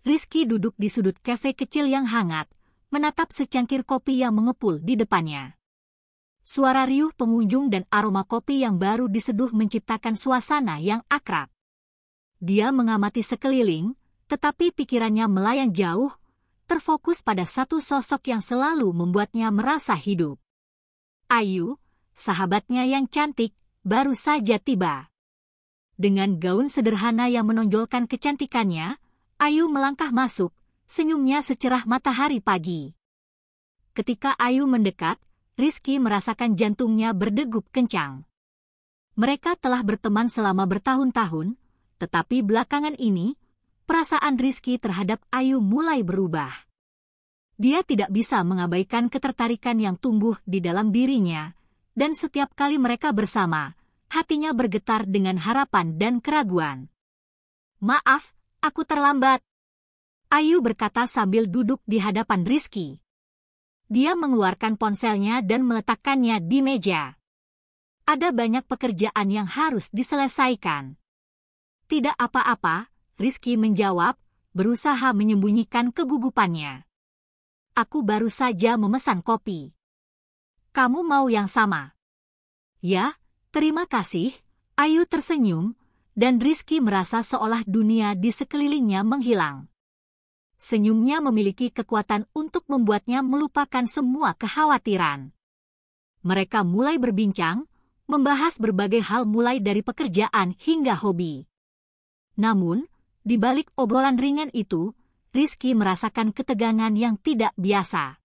Rizky duduk di sudut kafe kecil yang hangat, menatap secangkir kopi yang mengepul di depannya. Suara riuh pengunjung dan aroma kopi yang baru diseduh menciptakan suasana yang akrab. Dia mengamati sekeliling, tetapi pikirannya melayang jauh, terfokus pada satu sosok yang selalu membuatnya merasa hidup. Ayu, sahabatnya yang cantik, baru saja tiba. Dengan gaun sederhana yang menonjolkan kecantikannya, Ayu melangkah masuk, senyumnya secerah matahari pagi. Ketika Ayu mendekat, Rizky merasakan jantungnya berdegup kencang. Mereka telah berteman selama bertahun-tahun, tetapi belakangan ini, perasaan Rizky terhadap Ayu mulai berubah. Dia tidak bisa mengabaikan ketertarikan yang tumbuh di dalam dirinya, dan setiap kali mereka bersama, hatinya bergetar dengan harapan dan keraguan. "Maaf, aku terlambat," Ayu berkata sambil duduk di hadapan Rizky. Dia mengeluarkan ponselnya dan meletakkannya di meja. "Ada banyak pekerjaan yang harus diselesaikan." "Tidak apa-apa," Rizky menjawab, berusaha menyembunyikan kegugupannya. "Aku baru saja memesan kopi. Kamu mau yang sama?" "Ya, terima kasih," Ayu tersenyum, dan Rizky merasa seolah dunia di sekelilingnya menghilang. Senyumnya memiliki kekuatan untuk membuatnya melupakan semua kekhawatiran. Mereka mulai berbincang, membahas berbagai hal mulai dari pekerjaan hingga hobi. Namun, di balik obrolan ringan itu, Rizky merasakan ketegangan yang tidak biasa.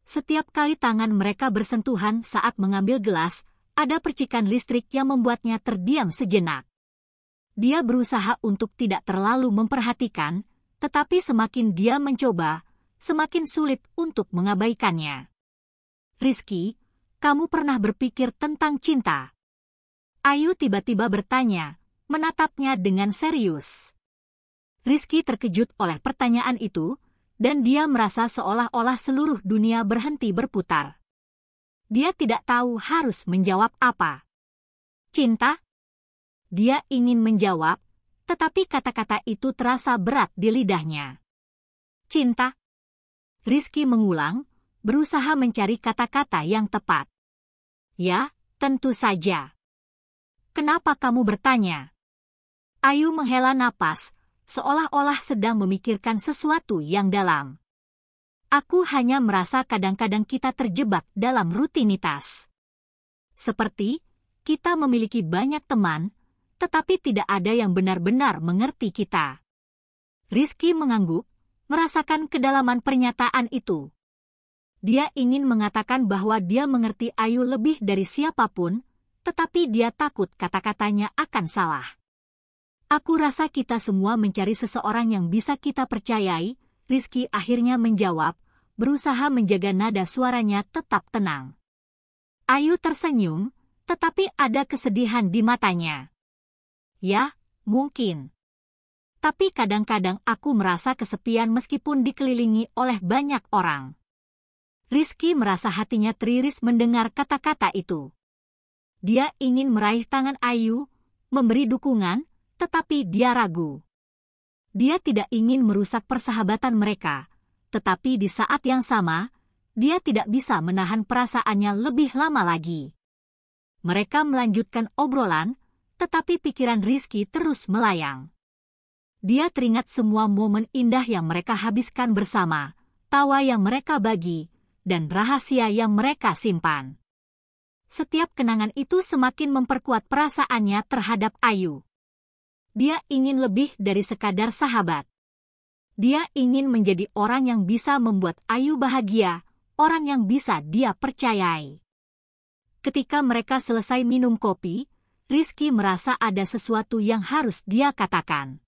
Setiap kali tangan mereka bersentuhan saat mengambil gelas, ada percikan listrik yang membuatnya terdiam sejenak. Dia berusaha untuk tidak terlalu memperhatikan, tetapi semakin dia mencoba, semakin sulit untuk mengabaikannya. "Rizky, kamu pernah berpikir tentang cinta?" Ayu tiba-tiba bertanya, menatapnya dengan serius. Rizky terkejut oleh pertanyaan itu, dan dia merasa seolah-olah seluruh dunia berhenti berputar. Dia tidak tahu harus menjawab apa. "Cinta?" Dia ingin menjawab, tetapi kata-kata itu terasa berat di lidahnya. "Cinta?" Rizky mengulang, berusaha mencari kata-kata yang tepat. "Ya, tentu saja." "Kenapa kamu bertanya?" Ayu menghela napas, seolah-olah sedang memikirkan sesuatu yang dalam. "Aku hanya merasa kadang-kadang kita terjebak dalam rutinitas. Seperti kita memiliki banyak teman, tetapi tidak ada yang benar-benar mengerti kita." Rizky mengangguk, merasakan kedalaman pernyataan itu. Dia ingin mengatakan bahwa dia mengerti Ayu lebih dari siapapun, tetapi dia takut kata-katanya akan salah. "Aku rasa kita semua mencari seseorang yang bisa kita percayai," Rizky akhirnya menjawab, berusaha menjaga nada suaranya tetap tenang. Ayu tersenyum, tetapi ada kesedihan di matanya. "Ya, mungkin. Tapi kadang-kadang aku merasa kesepian meskipun dikelilingi oleh banyak orang." Rizky merasa hatinya teriris mendengar kata-kata itu. Dia ingin meraih tangan Ayu, memberi dukungan, tetapi dia ragu. Dia tidak ingin merusak persahabatan mereka, tetapi di saat yang sama, dia tidak bisa menahan perasaannya lebih lama lagi. Mereka melanjutkan obrolan, tetapi pikiran Rizky terus melayang. Dia teringat semua momen indah yang mereka habiskan bersama, tawa yang mereka bagi, dan rahasia yang mereka simpan. Setiap kenangan itu semakin memperkuat perasaannya terhadap Ayu. Dia ingin lebih dari sekadar sahabat. Dia ingin menjadi orang yang bisa membuat Ayu bahagia, orang yang bisa dia percayai. Ketika mereka selesai minum kopi, Rizky merasa ada sesuatu yang harus dia katakan.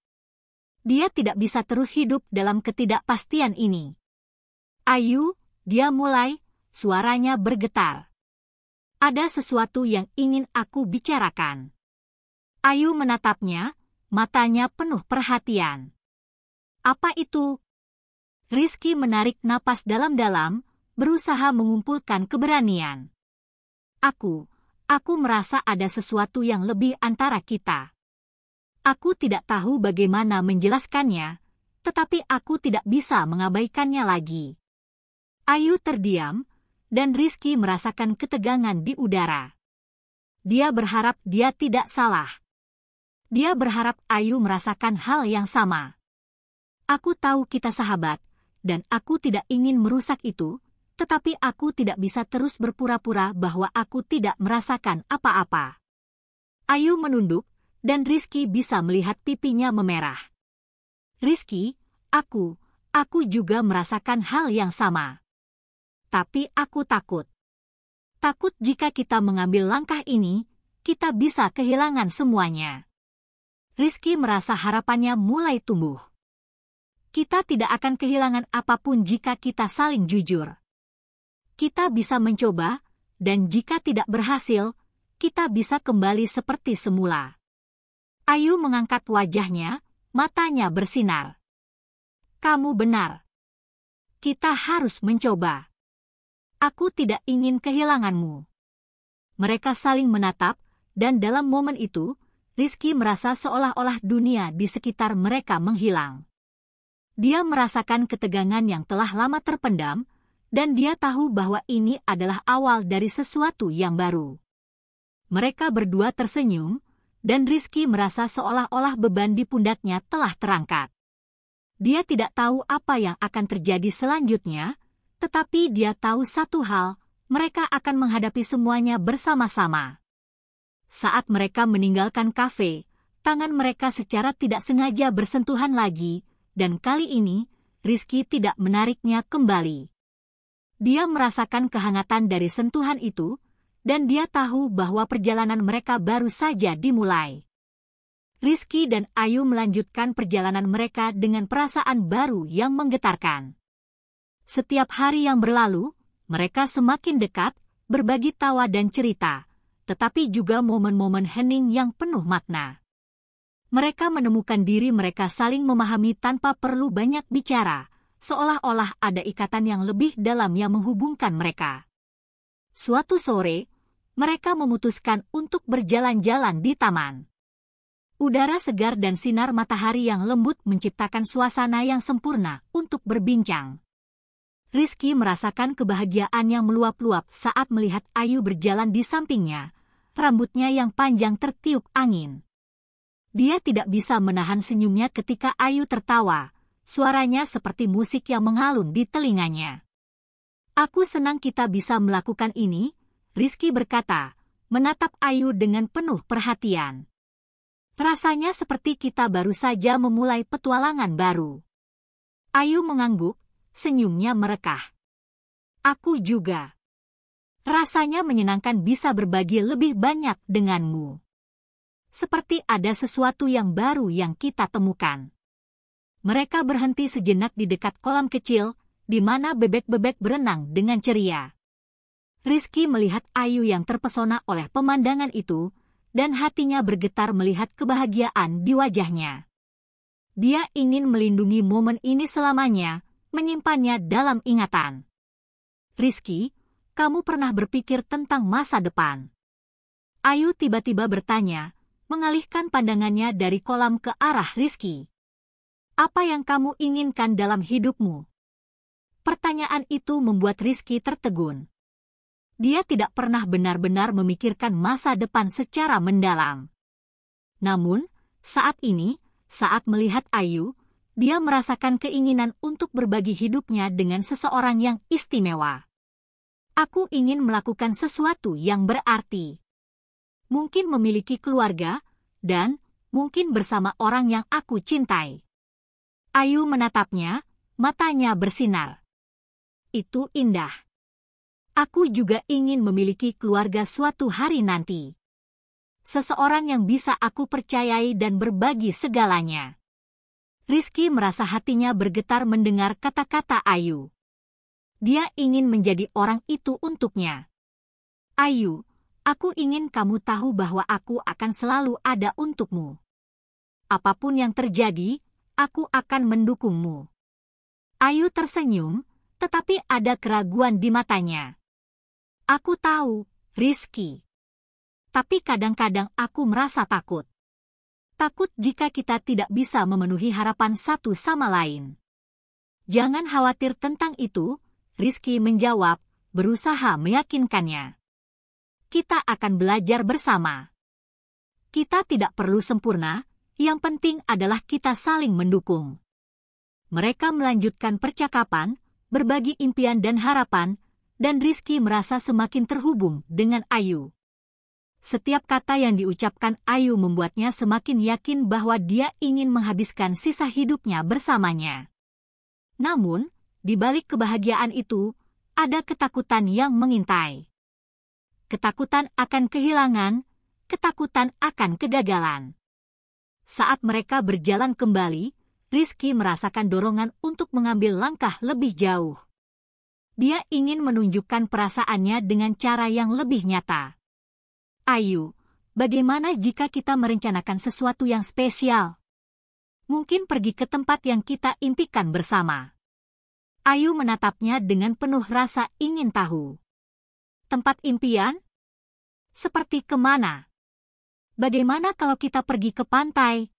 Dia tidak bisa terus hidup dalam ketidakpastian ini. "Ayu," dia mulai, suaranya bergetar. "Ada sesuatu yang ingin aku bicarakan." Ayu menatapnya, matanya penuh perhatian. "Apa itu?" Rizky menarik napas dalam-dalam, berusaha mengumpulkan keberanian. Aku merasa ada sesuatu yang lebih antara kita. Aku tidak tahu bagaimana menjelaskannya, tetapi aku tidak bisa mengabaikannya lagi. Ayu terdiam, dan Rizky merasakan ketegangan di udara. Dia berharap dia tidak salah. Dia berharap Ayu merasakan hal yang sama. Aku tahu kita sahabat, dan aku tidak ingin merusak itu, tetapi aku tidak bisa terus berpura-pura bahwa aku tidak merasakan apa-apa. Ayu menunduk, dan Rizky bisa melihat pipinya memerah. Rizky, aku juga merasakan hal yang sama. Tapi aku takut. Takut jika kita mengambil langkah ini, kita bisa kehilangan semuanya. Rizky merasa harapannya mulai tumbuh. Kita tidak akan kehilangan apapun jika kita saling jujur. Kita bisa mencoba, dan jika tidak berhasil, kita bisa kembali seperti semula. Ayu mengangkat wajahnya, matanya bersinar. Kamu benar. Kita harus mencoba. Aku tidak ingin kehilanganmu. Mereka saling menatap, dan dalam momen itu, Rizky merasa seolah-olah dunia di sekitar mereka menghilang. Dia merasakan ketegangan yang telah lama terpendam, dan dia tahu bahwa ini adalah awal dari sesuatu yang baru. Mereka berdua tersenyum, dan Rizky merasa seolah-olah beban di pundaknya telah terangkat. Dia tidak tahu apa yang akan terjadi selanjutnya, tetapi dia tahu satu hal, mereka akan menghadapi semuanya bersama-sama. Saat mereka meninggalkan kafe, tangan mereka secara tidak sengaja bersentuhan lagi, dan kali ini, Rizky tidak menariknya kembali. Dia merasakan kehangatan dari sentuhan itu, dan dia tahu bahwa perjalanan mereka baru saja dimulai. Rizky dan Ayu melanjutkan perjalanan mereka dengan perasaan baru yang menggetarkan. Setiap hari yang berlalu, mereka semakin dekat, berbagi tawa dan cerita, tetapi juga momen-momen hening yang penuh makna. Mereka menemukan diri mereka saling memahami tanpa perlu banyak bicara, seolah-olah ada ikatan yang lebih dalam yang menghubungkan mereka. Suatu sore, mereka memutuskan untuk berjalan-jalan di taman. Udara segar dan sinar matahari yang lembut menciptakan suasana yang sempurna untuk berbincang. Rizky merasakan kebahagiaan yang meluap-luap saat melihat Ayu berjalan di sampingnya, rambutnya yang panjang tertiup angin. Dia tidak bisa menahan senyumnya ketika Ayu tertawa, suaranya seperti musik yang mengalun di telinganya. Aku senang kita bisa melakukan ini, Rizky berkata, menatap Ayu dengan penuh perhatian. Rasanya seperti kita baru saja memulai petualangan baru. Ayu mengangguk, senyumnya merekah. Aku juga. Rasanya menyenangkan bisa berbagi lebih banyak denganmu. Seperti ada sesuatu yang baru yang kita temukan. Mereka berhenti sejenak di dekat kolam kecil, di mana bebek-bebek berenang dengan ceria. Rizky melihat Ayu yang terpesona oleh pemandangan itu, dan hatinya bergetar melihat kebahagiaan di wajahnya. Dia ingin melindungi momen ini selamanya, menyimpannya dalam ingatan. Rizky, kamu pernah berpikir tentang masa depan? Ayu tiba-tiba bertanya, mengalihkan pandangannya dari kolam ke arah Rizky. Apa yang kamu inginkan dalam hidupmu? Pertanyaan itu membuat Rizky tertegun. Dia tidak pernah benar-benar memikirkan masa depan secara mendalam. Namun, saat ini, saat melihat Ayu, dia merasakan keinginan untuk berbagi hidupnya dengan seseorang yang istimewa. Aku ingin melakukan sesuatu yang berarti. Mungkin memiliki keluarga, dan mungkin bersama orang yang aku cintai. Ayu menatapnya, matanya bersinar. Itu indah. Aku juga ingin memiliki keluarga suatu hari nanti. Seseorang yang bisa aku percayai dan berbagi segalanya. Rizky merasa hatinya bergetar mendengar kata-kata Ayu. Dia ingin menjadi orang itu untuknya. Ayu, aku ingin kamu tahu bahwa aku akan selalu ada untukmu. Apapun yang terjadi, aku akan mendukungmu. Ayu tersenyum, tetapi ada keraguan di matanya. Aku tahu, Rizky. Tapi kadang-kadang aku merasa takut. Takut jika kita tidak bisa memenuhi harapan satu sama lain. Jangan khawatir tentang itu, Rizky menjawab, berusaha meyakinkannya. Kita akan belajar bersama. Kita tidak perlu sempurna, yang penting adalah kita saling mendukung. Mereka melanjutkan percakapan, berbagi impian dan harapan, dan Rizky merasa semakin terhubung dengan Ayu. Setiap kata yang diucapkan Ayu membuatnya semakin yakin bahwa dia ingin menghabiskan sisa hidupnya bersamanya. Namun, di balik kebahagiaan itu, ada ketakutan yang mengintai. Ketakutan akan kehilangan, ketakutan akan kegagalan. Saat mereka berjalan kembali, Rizky merasakan dorongan untuk mengambil langkah lebih jauh. Dia ingin menunjukkan perasaannya dengan cara yang lebih nyata. Ayu, bagaimana jika kita merencanakan sesuatu yang spesial? Mungkin pergi ke tempat yang kita impikan bersama. Ayu menatapnya dengan penuh rasa ingin tahu. Tempat impian? Seperti kemana? Bagaimana kalau kita pergi ke pantai?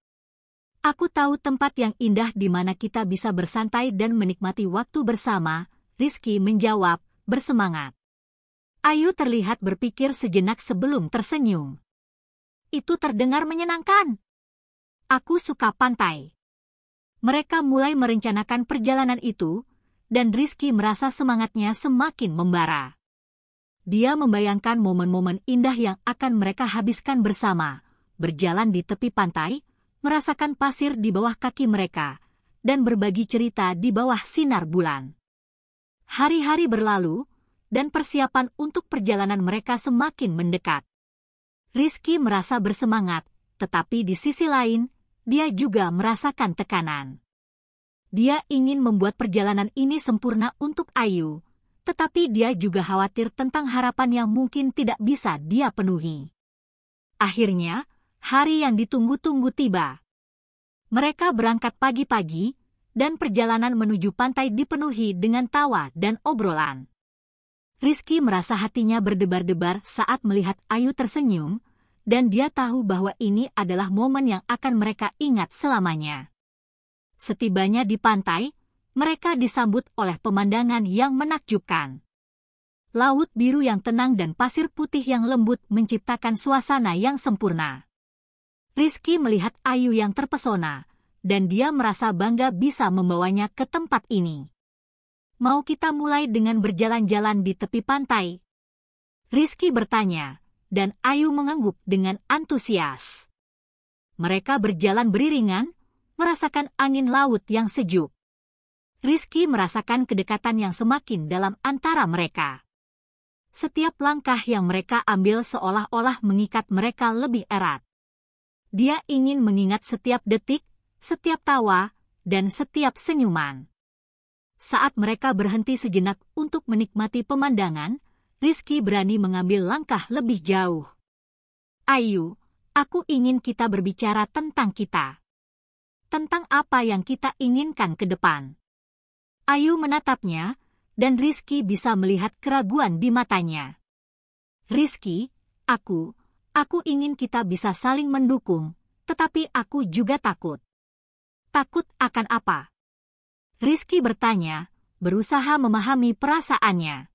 Aku tahu tempat yang indah di mana kita bisa bersantai dan menikmati waktu bersama, Rizky menjawab, bersemangat. Ayu terlihat berpikir sejenak sebelum tersenyum. Itu terdengar menyenangkan. Aku suka pantai. Mereka mulai merencanakan perjalanan itu, dan Rizky merasa semangatnya semakin membara. Dia membayangkan momen-momen indah yang akan mereka habiskan bersama, berjalan di tepi pantai, merasakan pasir di bawah kaki mereka, dan berbagi cerita di bawah sinar bulan. Hari-hari berlalu, dan persiapan untuk perjalanan mereka semakin mendekat. Rizky merasa bersemangat, tetapi di sisi lain, dia juga merasakan tekanan. Dia ingin membuat perjalanan ini sempurna untuk Ayu, tetapi dia juga khawatir tentang harapan yang mungkin tidak bisa dia penuhi. Akhirnya, hari yang ditunggu-tunggu tiba. Mereka berangkat pagi-pagi, dan perjalanan menuju pantai dipenuhi dengan tawa dan obrolan. Rizky merasa hatinya berdebar-debar saat melihat Ayu tersenyum, dan dia tahu bahwa ini adalah momen yang akan mereka ingat selamanya. Setibanya di pantai, mereka disambut oleh pemandangan yang menakjubkan. Laut biru yang tenang dan pasir putih yang lembut menciptakan suasana yang sempurna. Rizky melihat Ayu yang terpesona, dan dia merasa bangga bisa membawanya ke tempat ini. Mau kita mulai dengan berjalan-jalan di tepi pantai? Rizky bertanya, dan Ayu mengangguk dengan antusias. Mereka berjalan beriringan, merasakan angin laut yang sejuk. Rizky merasakan kedekatan yang semakin dalam antara mereka. Setiap langkah yang mereka ambil seolah-olah mengikat mereka lebih erat. Dia ingin mengingat setiap detik, setiap tawa, dan setiap senyuman. Saat mereka berhenti sejenak untuk menikmati pemandangan, Rizky berani mengambil langkah lebih jauh. Ayu, aku ingin kita berbicara tentang kita. Tentang apa yang kita inginkan ke depan. Ayu menatapnya, dan Rizky bisa melihat keraguan di matanya. Rizky, aku ingin kita bisa saling mendukung, tetapi aku juga takut. Takut akan apa? Rizky bertanya, berusaha memahami perasaannya.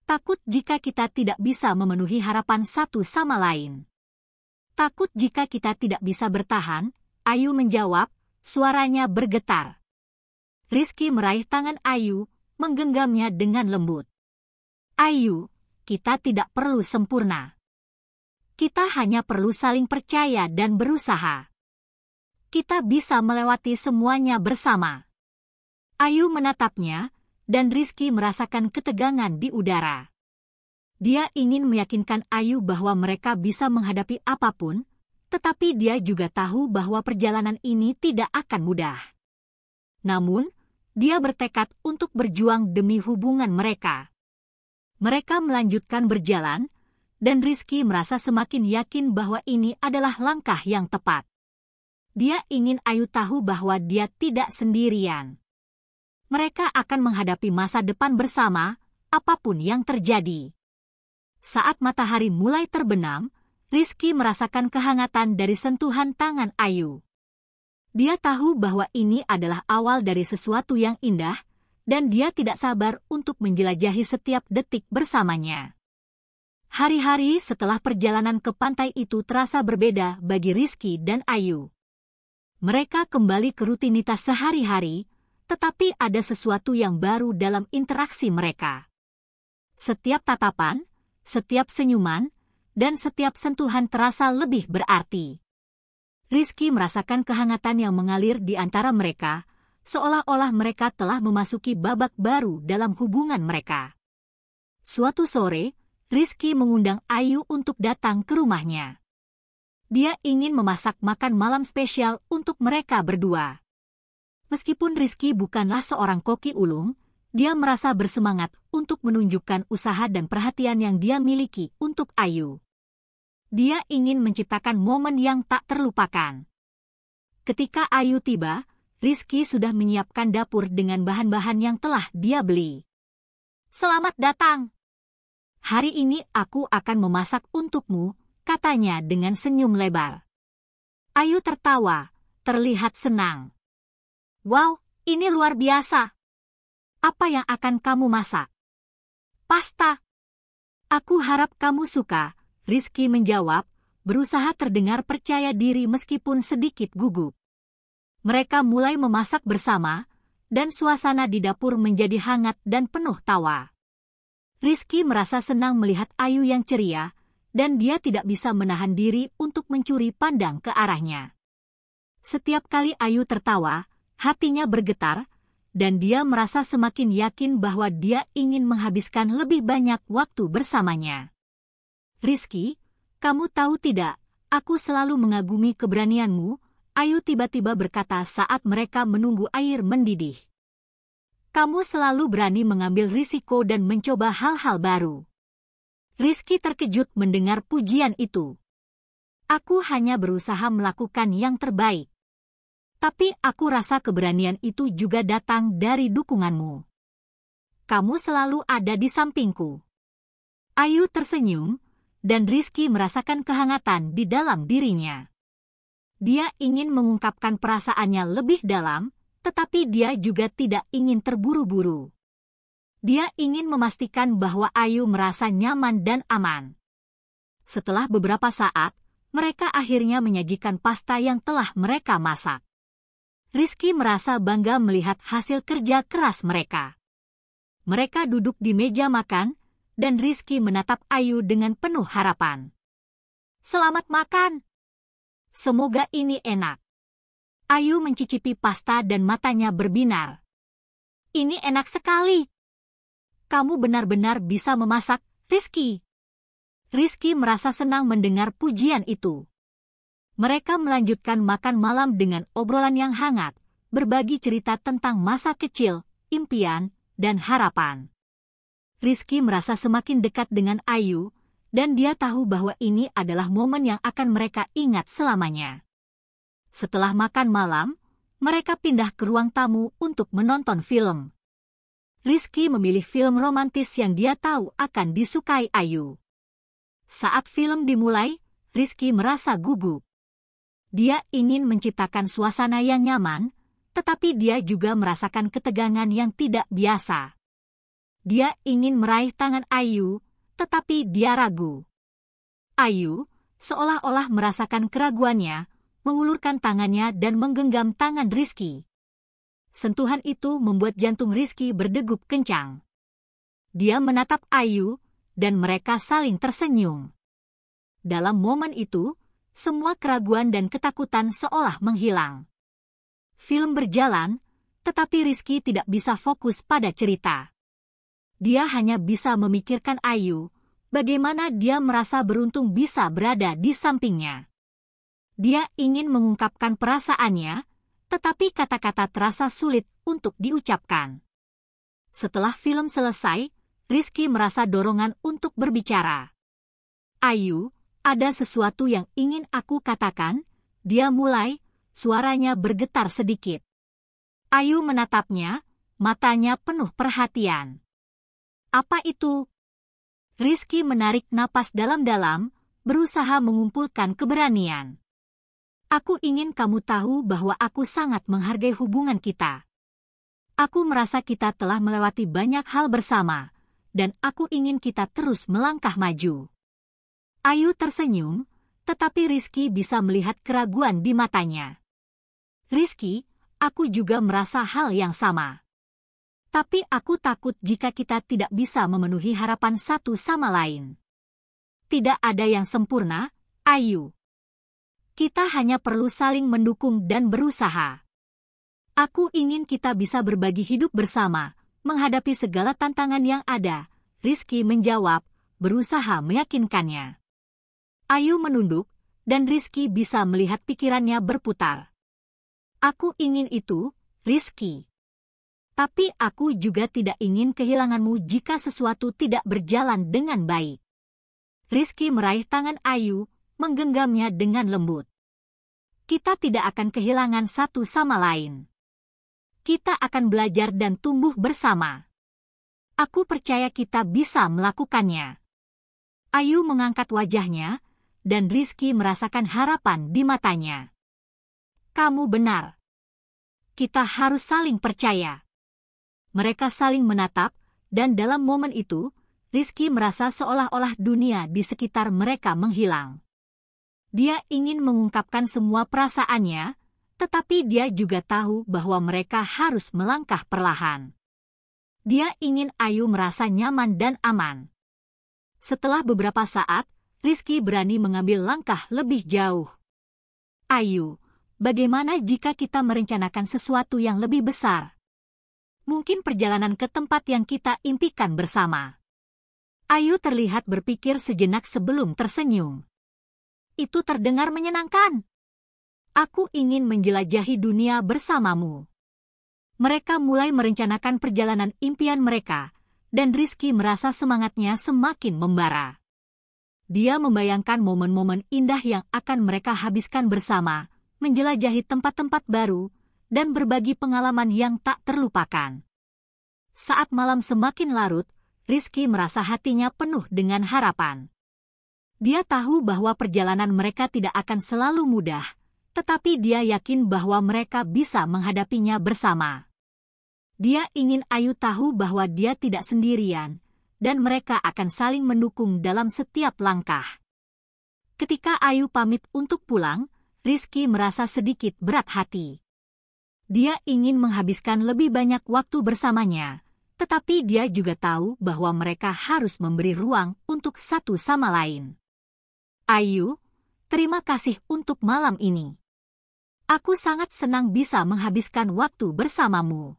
Takut jika kita tidak bisa memenuhi harapan satu sama lain. Takut jika kita tidak bisa bertahan, Ayu menjawab, suaranya bergetar. Rizky meraih tangan Ayu, menggenggamnya dengan lembut. Ayu, kita tidak perlu sempurna. Kita hanya perlu saling percaya dan berusaha. Kita bisa melewati semuanya bersama. Ayu menatapnya, dan Rizky merasakan ketegangan di udara. Dia ingin meyakinkan Ayu bahwa mereka bisa menghadapi apapun, tetapi dia juga tahu bahwa perjalanan ini tidak akan mudah. Namun, dia bertekad untuk berjuang demi hubungan mereka. Mereka melanjutkan berjalan, dan Rizky merasa semakin yakin bahwa ini adalah langkah yang tepat. Dia ingin Ayu tahu bahwa dia tidak sendirian. Mereka akan menghadapi masa depan bersama, apapun yang terjadi. Saat matahari mulai terbenam, Rizky merasakan kehangatan dari sentuhan tangan Ayu. Dia tahu bahwa ini adalah awal dari sesuatu yang indah, dan dia tidak sabar untuk menjelajahi setiap detik bersamanya. Hari-hari setelah perjalanan ke pantai itu terasa berbeda bagi Rizky dan Ayu. Mereka kembali ke rutinitas sehari-hari, tetapi ada sesuatu yang baru dalam interaksi mereka. Setiap tatapan, setiap senyuman, dan setiap sentuhan terasa lebih berarti. Rizky merasakan kehangatan yang mengalir di antara mereka, seolah-olah mereka telah memasuki babak baru dalam hubungan mereka. Suatu sore, Rizky mengundang Ayu untuk datang ke rumahnya. Dia ingin memasak makan malam spesial untuk mereka berdua. Meskipun Rizky bukanlah seorang koki ulung, dia merasa bersemangat untuk menunjukkan usaha dan perhatian yang dia miliki untuk Ayu. Dia ingin menciptakan momen yang tak terlupakan. Ketika Ayu tiba, Rizky sudah menyiapkan dapur dengan bahan-bahan yang telah dia beli. "Selamat datang. Hari ini aku akan memasak untukmu," katanya dengan senyum lebar. Ayu tertawa, terlihat senang. "Wow, ini luar biasa. Apa yang akan kamu masak?" "Pasta." "Aku harap kamu suka," Rizky menjawab, berusaha terdengar percaya diri meskipun sedikit gugup. Mereka mulai memasak bersama, dan suasana di dapur menjadi hangat dan penuh tawa. Rizky merasa senang melihat Ayu yang ceria, dan dia tidak bisa menahan diri untuk mencuri pandang ke arahnya. Setiap kali Ayu tertawa, hatinya bergetar, dan dia merasa semakin yakin bahwa dia ingin menghabiskan lebih banyak waktu bersamanya. "Rizky, kamu tahu tidak, aku selalu mengagumi keberanianmu," Ayu tiba-tiba berkata saat mereka menunggu air mendidih. "Kamu selalu berani mengambil risiko dan mencoba hal-hal baru." Rizky terkejut mendengar pujian itu. "Aku hanya berusaha melakukan yang terbaik. Tapi aku rasa keberanian itu juga datang dari dukunganmu. Kamu selalu ada di sampingku." Ayu tersenyum, dan Rizky merasakan kehangatan di dalam dirinya. Dia ingin mengungkapkan perasaannya lebih dalam, tetapi dia juga tidak ingin terburu-buru. Dia ingin memastikan bahwa Ayu merasa nyaman dan aman. Setelah beberapa saat, mereka akhirnya menyajikan pasta yang telah mereka masak. Rizky merasa bangga melihat hasil kerja keras mereka. Mereka duduk di meja makan, dan Rizky menatap Ayu dengan penuh harapan. "Selamat makan. Semoga ini enak." Ayu mencicipi pasta dan matanya berbinar. "Ini enak sekali. Kamu benar-benar bisa memasak, Rizky." Rizky merasa senang mendengar pujian itu. Mereka melanjutkan makan malam dengan obrolan yang hangat, berbagi cerita tentang masa kecil, impian, dan harapan. Rizky merasa semakin dekat dengan Ayu, dan dia tahu bahwa ini adalah momen yang akan mereka ingat selamanya. Setelah makan malam, mereka pindah ke ruang tamu untuk menonton film. Rizky memilih film romantis yang dia tahu akan disukai Ayu. Saat film dimulai, Rizky merasa gugup. Dia ingin menciptakan suasana yang nyaman, tetapi dia juga merasakan ketegangan yang tidak biasa. Dia ingin meraih tangan Ayu, tetapi dia ragu. Ayu, seolah-olah merasakan keraguannya, mengulurkan tangannya dan menggenggam tangan Rizky. Sentuhan itu membuat jantung Rizky berdegup kencang. Dia menatap Ayu, dan mereka saling tersenyum. Dalam momen itu, semua keraguan dan ketakutan seolah menghilang. Film berjalan, tetapi Rizky tidak bisa fokus pada cerita. Dia hanya bisa memikirkan Ayu, bagaimana dia merasa beruntung bisa berada di sampingnya. Dia ingin mengungkapkan perasaannya, tetapi kata-kata terasa sulit untuk diucapkan. Setelah film selesai, Rizky merasa dorongan untuk berbicara. "Ayu, ada sesuatu yang ingin aku katakan," dia mulai, suaranya bergetar sedikit. Ayu menatapnya, matanya penuh perhatian. "Apa itu?" Rizky menarik napas dalam-dalam, berusaha mengumpulkan keberanian. Aku ingin kamu tahu bahwa aku sangat menghargai hubungan kita. Aku merasa kita telah melewati banyak hal bersama, dan aku ingin kita terus melangkah maju. Ayu tersenyum, tetapi Rizky bisa melihat keraguan di matanya. Rizky, aku juga merasa hal yang sama. Tapi aku takut jika kita tidak bisa memenuhi harapan satu sama lain. Tidak ada yang sempurna, Ayu. Kita hanya perlu saling mendukung dan berusaha. Aku ingin kita bisa berbagi hidup bersama, menghadapi segala tantangan yang ada, Rizky menjawab, berusaha meyakinkannya. Ayu menunduk, dan Rizky bisa melihat pikirannya berputar. Aku ingin itu, Rizky. Tapi aku juga tidak ingin kehilanganmu jika sesuatu tidak berjalan dengan baik. Rizky meraih tangan Ayu, menggenggamnya dengan lembut. Kita tidak akan kehilangan satu sama lain. Kita akan belajar dan tumbuh bersama. Aku percaya kita bisa melakukannya. Ayu mengangkat wajahnya, dan Rizky merasakan harapan di matanya. Kamu benar. Kita harus saling percaya. Mereka saling menatap, dan dalam momen itu, Rizky merasa seolah-olah dunia di sekitar mereka menghilang. Dia ingin mengungkapkan semua perasaannya, tetapi dia juga tahu bahwa mereka harus melangkah perlahan. Dia ingin Ayu merasa nyaman dan aman. Setelah beberapa saat, Rizky berani mengambil langkah lebih jauh. Ayu, bagaimana jika kita merencanakan sesuatu yang lebih besar? Mungkin perjalanan ke tempat yang kita impikan bersama. Ayu terlihat berpikir sejenak sebelum tersenyum. Itu terdengar menyenangkan. Aku ingin menjelajahi dunia bersamamu. Mereka mulai merencanakan perjalanan impian mereka, dan Rizky merasa semangatnya semakin membara. Dia membayangkan momen-momen indah yang akan mereka habiskan bersama, menjelajahi tempat-tempat baru, dan berbagi pengalaman yang tak terlupakan. Saat malam semakin larut, Rizky merasa hatinya penuh dengan harapan. Dia tahu bahwa perjalanan mereka tidak akan selalu mudah, tetapi dia yakin bahwa mereka bisa menghadapinya bersama. Dia ingin Ayu tahu bahwa dia tidak sendirian, dan mereka akan saling mendukung dalam setiap langkah. Ketika Ayu pamit untuk pulang, Rizky merasa sedikit berat hati. Dia ingin menghabiskan lebih banyak waktu bersamanya, tetapi dia juga tahu bahwa mereka harus memberi ruang untuk satu sama lain. Ayu, terima kasih untuk malam ini. Aku sangat senang bisa menghabiskan waktu bersamamu.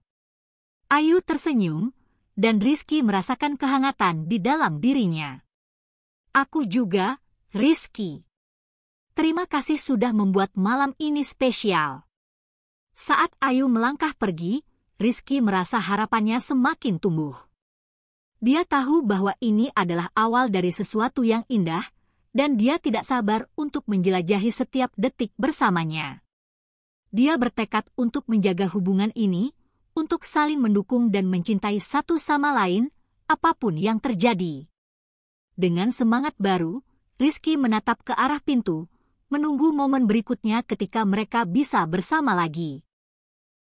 Ayu tersenyum, dan Rizky merasakan kehangatan di dalam dirinya. Aku juga, Rizky. Terima kasih sudah membuat malam ini spesial. Saat Ayu melangkah pergi, Rizky merasa harapannya semakin tumbuh. Dia tahu bahwa ini adalah awal dari sesuatu yang indah, dan dia tidak sabar untuk menjelajahi setiap detik bersamanya. Dia bertekad untuk menjaga hubungan ini, untuk saling mendukung dan mencintai satu sama lain, apapun yang terjadi. Dengan semangat baru, Rizky menatap ke arah pintu, menunggu momen berikutnya ketika mereka bisa bersama lagi.